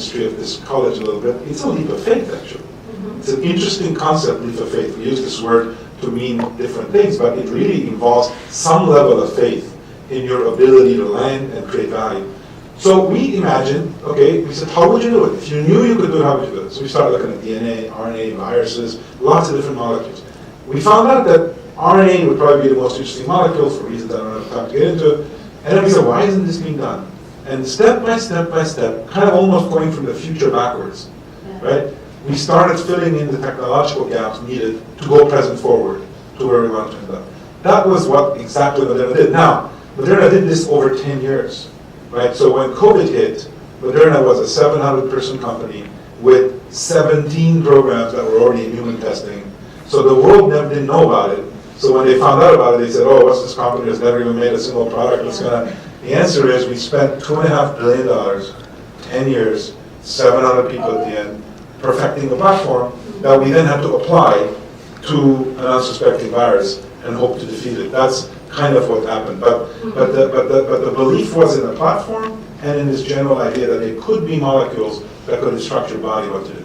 history of this college a little bit, it's a leap of faith, actually. It's an interesting concept, leap of faith. We use this word to mean different things, but it really involves some level of faith in your ability to land and create value. So we imagined, okay, we said, how would you do it? If you knew you could do it, how would you do it? So we started looking at DNA, RNA, viruses, lots of different molecules. We found out that RNA would probably be the most interesting molecule for reasons I don't have time to get into. And then we said, why isn't this being done? And step by step by step, kind of almost going from the future backwards, right? We started filling in the technological gaps needed to go present forward to where we want to end up. That was what exactly Moderna did. Now, Moderna did this over 10 years, right? So when COVID hit, Moderna was a 700-person company with 17 programs that were already in human testing. So the world didn't know about it. So when they found out about it, they said, oh, what's this company that's never even made a single product that's gonna... The answer is we spent $2.5 billion, 10 years, 700 people at the end, perfecting the platform that we then had to apply to an unsuspecting virus and hope to defeat it. That's kind of what happened. But the belief was in the platform and in this general idea that it could be molecules that could instruct your body what to do.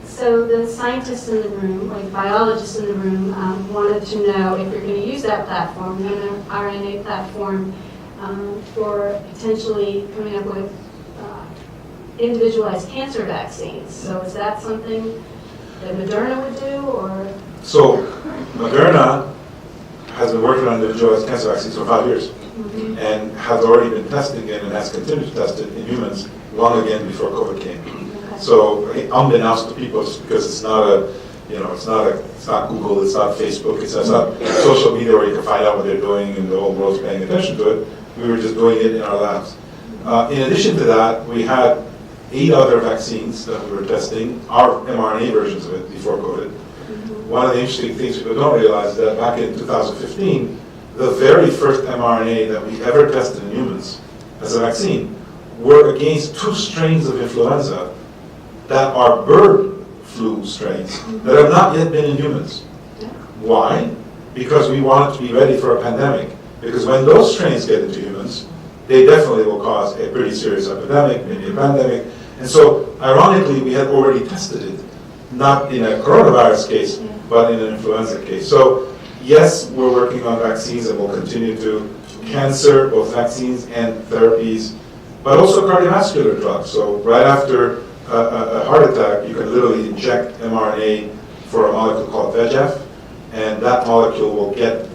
So the scientists in the room, like biologists in the room, wanted to know if you're going to use that platform, the RNA platform, for potentially coming up with individualized cancer vaccines. So is that something that Moderna would do, or? So Moderna has been working on individualized cancer vaccines for 5 years, and has already been testing it and has continued to test it in humans long again before COVID came. So unbeknownst to people, because it's not a, it's not Google, it's not Facebook, it's not social media where you can find out what they're doing and the whole world's paying attention to it. We were just doing it in our labs. In addition to that, we had 8 other vaccines that we were testing, our mRNA versions of it before COVID. One of the interesting things people don't realize is that back in 2015, the very first mRNA that we ever tested in humans as a vaccine were against 2 strains of influenza that are bird flu strains that have not yet been in humans. Why? Because we wanted to be ready for a pandemic. Because when those strains get into humans, they definitely will cause a pretty serious epidemic, maybe a pandemic. And so, ironically, we had already tested it, not in a coronavirus case, but in an influenza case. So, yes, we're working on vaccines and we'll continue to. Cancer, both vaccines and therapies, but also cardiovascular drugs. So, right after a heart attack, you can literally inject mRNA for a molecule called VEGF, and that molecule will get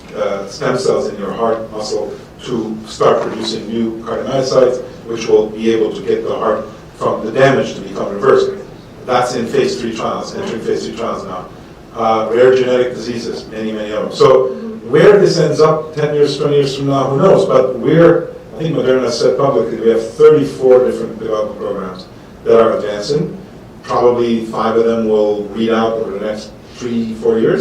stem cells in your heart muscle to start producing new cardiomyocytes, which will be able to get the heart from the damage to become reversed. That's in phase 3 trials, entering phase 3 trials now. Rare genetic diseases, many, many of them. So where this ends up 10 years, 20 years from now, who knows? But I think Moderna said publicly, we have 34 different development programs that are advancing. Probably 5 of them will read out over the next 3-4 years.